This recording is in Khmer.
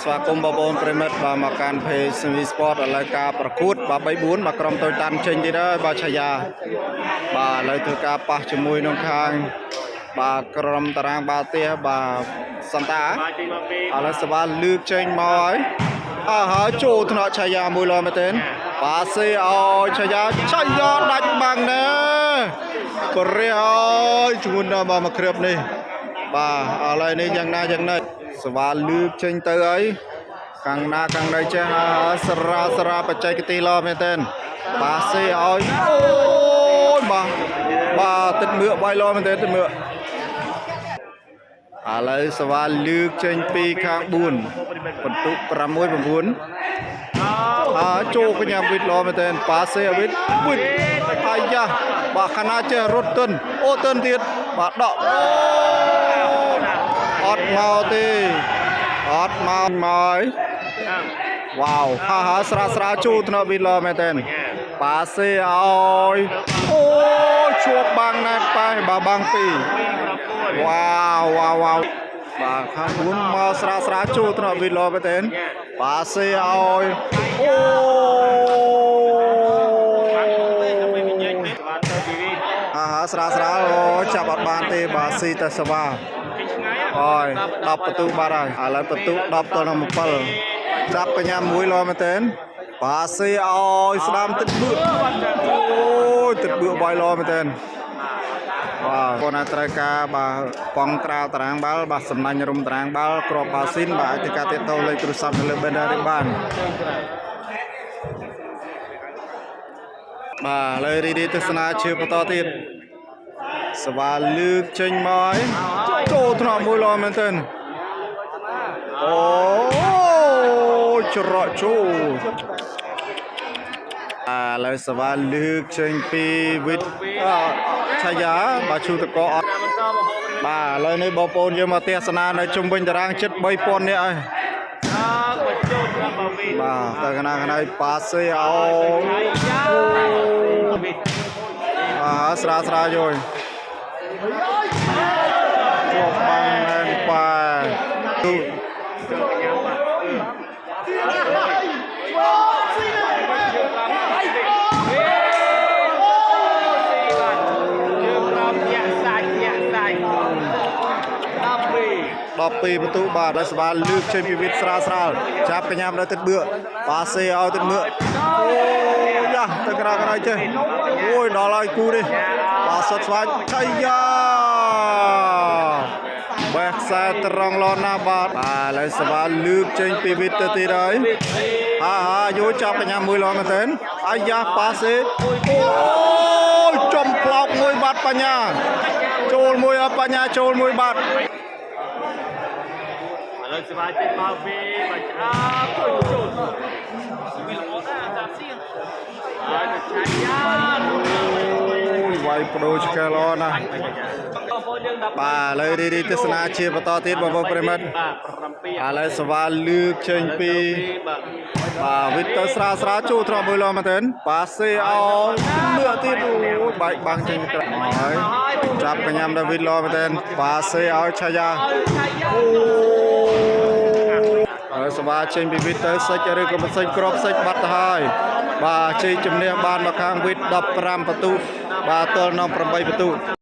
ស្វាគមន៍បងប្អូនប្រិមិត្តបាទមកកាន់ Page Semi Sport ឥឡូវការប្រកួតបាទ3-4បាទក្រុមតូចតាន់ចេញទៀតហើយបាទឆាយាបាទឥឡូវធ្វើការប៉ះជាមួយនឹងខាងបាទក្រុមតារាងបាល់ទះបាទសន្តាឥឡូវសវ៉ាលើកចេញមកហើយចូលថ្នាក់ឆាយាមួយឡមែនទេបាទសេឲ្យឆាយាដាច់បាំងណែបរិយឲ្យជួនដល់មកគ្រាប់នេះបាទឥឡូវនេះយ៉ាងណាសវ៉ាលើកចេញទៅហើយខាងណាខាងណីចេះស្រាបច្ចេកទេសល្អមែនទែនបាទសេឲ្យអូយបាទទឹកមើកបាយល្អមែនទែនទឹកមើកឥឡូវសវ៉ាលើកចេញពីខាង4បន្ទុក6-9ចូលកញ្ញាវិតល្អមែនទែនប៉ាសេវិតអាយ៉ាបាទខាងណាចេះរត់ទិនទៀតបាទដកអត់មកទេអត់មកហើយវ៉ាវស្រាជួថ្នាក់វិឡមែនទេប៉ាសេឲ្យជួបបាំងណែប៉ែបាទបាំងពីវ៉ាវបាទខាង4មកស្រាជួថ្នាក់វិឡមែនទេប៉ាសេឲ្យស្រាចាប់អត់បានទេបាទស៊ីតែសវ៉ាអូយ10បន្ទុកបាត់ហើយឥឡូវបន្ទុក10ទៅនឹង7ចាប់កញ្ញាមួយល្អមែនទែនប៉ាសេឲ្យស្ដាំទឹកបឿទឹកបឿបាយល្អមែនទែនបាទបងណាត្រូវការបាទប៉ងក្រាលតារាងបាល់បាទសំណាញ់រុំតារាងបាល់គ្រាប់បាល់ស៊ីនបាទអាចការទាក់ទងលេខទូរស័ព្ទនៅលើបេននេះបានបាទឥឡូវរីទស្សនាជាបន្តទៀតសវ៉ាលើកចេញមកចូលថ្នាក់មួយល្អមែនទែនច្រកចូលឥឡូវសវ៉ាលើកចេញពីវិតឆាយាបាទឈូតកអត់បាទឥឡូវនេះបងប្អូនយើងមកទេសនានៅជុំវិញតារាងជិត 3000 នាក់ហើយបាទតើកណាប៉ាសេឲ្យស្រាយយជួបបាំងណែនប៉ែទូ12បន្ទុកបាទហើយស្វាលើកចេញពីវិតស្រាលចាប់កញ្ញានៅទឹកបឿប៉ាសេឲ្យទឹកបឿយ៉ាទៅក្រៅចេះដល់ហើយគូនេះបាទសុតស្វាឆៃយ៉ាបែកខ្សែត្រង់ឡណាបាទហើយស្វាលើកចេញពីវិតទៅទៀតហើយយកចាប់កញ្ញាមួយឡមែនទេអាយ៉ាប៉ាសេចំផ្លោកមួយបាត់បញ្ញាចូលមួយបញ្ញាចូលមួយបាត់ឥឡូវសវ៉ាចេញមកពីបាច់ចូលវាល្អណាស់តាមសៀងហើយឆាយាវាយបដូរឆ្កែល្អណាស់បាទឥឡូវរីទស្សនាជាបន្តទៀតបងប្អូនប្រិមិត្តឥឡូវសវ៉ាលើកចេញពីបាទវិតទៅស្រាចូលត្រង់មួយឡមែនទេប៉ាសេឲ្យមើលទៀតបែកបាំងចេញក្រៅហើយចាប់កញ្ញាដាវីតឡមែនទេប៉ាសេឲ្យឆាយាហើយសវ៉ាចេញពីវិតទៅសិចឬក៏មិនសិចក្របសិចបាត់ទៅហើយបាទជ័យជំនះបានមកខាងវិត15បន្ទុកបាទទល់នឹង8បន្ទុក